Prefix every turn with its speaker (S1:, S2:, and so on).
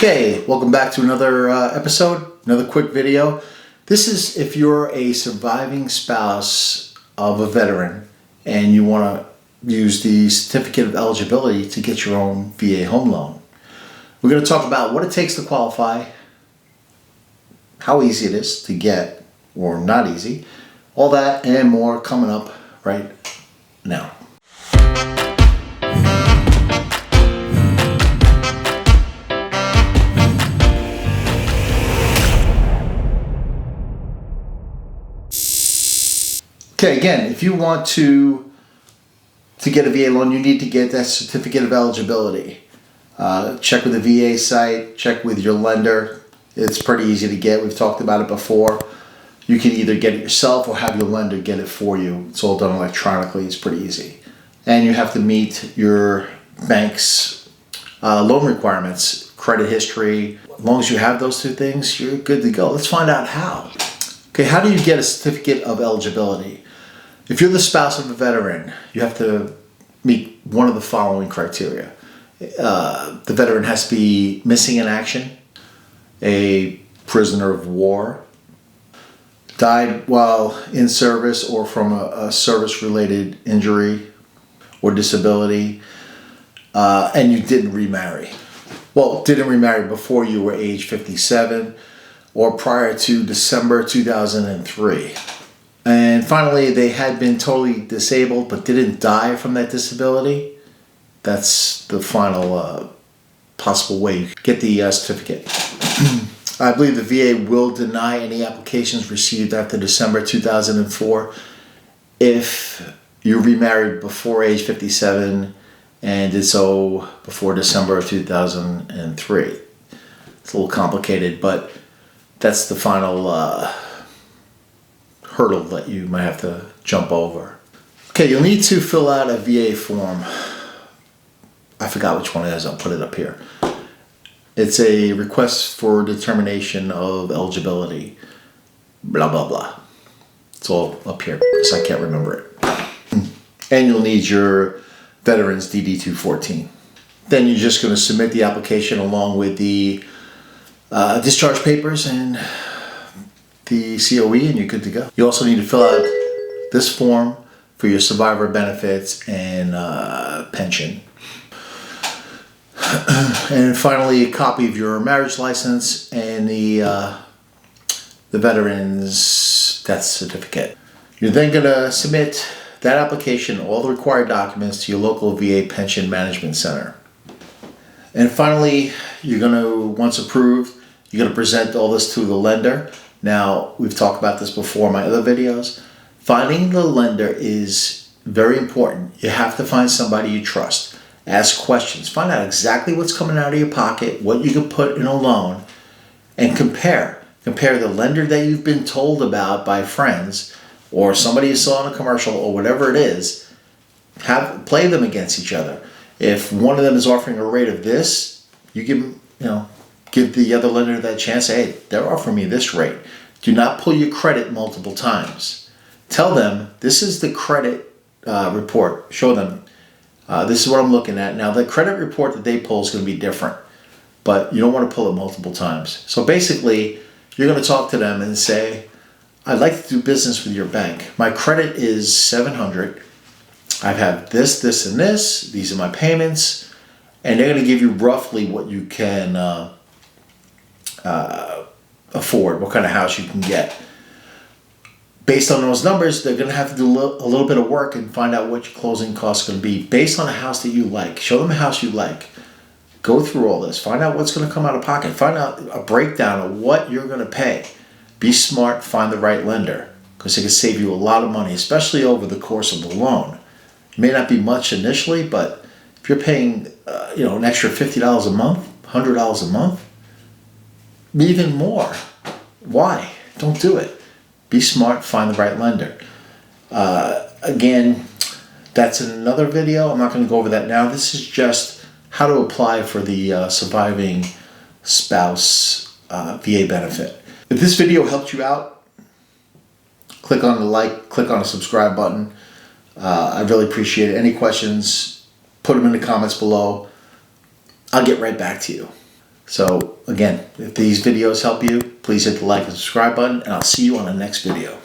S1: Okay, welcome back to another episode, another quick video. This is if you're a surviving spouse of a veteran and you want to use the Certificate of Eligibility to get your own VA home loan. We're going to talk about what it takes to qualify, how easy it is to get or not easy, all that and more coming up right now. Okay, again, if you want to get a VA loan, you need to get that Certificate of Eligibility. Check with the VA site, check with your lender. It's pretty easy to get. We've talked about it before. You can either get it yourself or have your lender get it for you. It's all done electronically. It's pretty easy. And you have to meet your bank's loan requirements, credit history. As long as you have those two things, you're good to go. Let's find out how. Okay, how do you get a Certificate of Eligibility? If you're the spouse of a veteran, you have to meet one of the following criteria. The veteran has to be missing in action, a prisoner of war, died while in service or from a service-related injury or disability, and you didn't remarry. Well, didn't remarry before you were age 57 or prior to December 2003. And finally, they had been totally disabled but didn't die from that disability. That's the final possible way you get the certificate. I believe the VA will deny any applications received after December 2004 if you remarried before age 57 and did so before December of 2003. It's a little complicated, but that's the final hurdle that you might have to jump over. Okay, you'll need to fill out a VA form. I forgot which one it is. I'll put it up here. It's a request for determination of eligibility. Blah, blah, blah. It's all up here because I can't remember it. And you'll need your Veterans DD-214. Then you're just going to submit the application along with the discharge papers and the COE, and you're good to go. You also need to fill out this form for your survivor benefits and pension. And finally, a copy of your marriage license and the veteran's death certificate. You're then going to submit that application, all the required documents, to your local VA Pension Management Center. And finally, you're going to, once approved, you're going to present all this to the lender. Now, we've talked about this before in my other videos. Finding the lender is very important. You have to find somebody you trust. Ask questions. Find out exactly what's coming out of your pocket, what you can put in a loan, and compare. Compare the lender that you've been told about by friends or somebody you saw in a commercial or whatever it is. Play them against each other. If one of them is offering a rate of this, you give the other lender that chance. Hey, they're offering me this rate. Do not pull your credit multiple times. Tell them this is the credit report. Show them this is what I'm looking at. Now the credit report that they pull is going to be different, but you don't want to pull it multiple times. So basically, you're going to talk to them and say, I'd like to do business with your bank. My credit is 700. I have this, this, and this. These are my payments. And they're going to give you roughly what you can afford, what kind of house you can get. Based on those numbers, they're going to have to do a little bit of work and find out what your closing costs are going to be based on a house that you like. Show them a house you like. Go through all this. Find out what's going to come out of pocket. Find out a breakdown of what you're going to pay. Be smart. Find the right lender because it can save you a lot of money, especially over the course of the loan. It may not be much initially, but if you're paying an extra $50 a month, $100 a month, even more. Why? Don't do it. Be smart, find the right lender. Again, that's in another video. I'm not going to go over that now. This is just how to apply for the surviving spouse VA benefit. If this video helped you out, click on the like, click on the subscribe button. I really appreciate it. Any questions, put them in the comments below. I'll get right back to you. So again, if these videos help you, please hit the like and subscribe button, and I'll see you on the next video.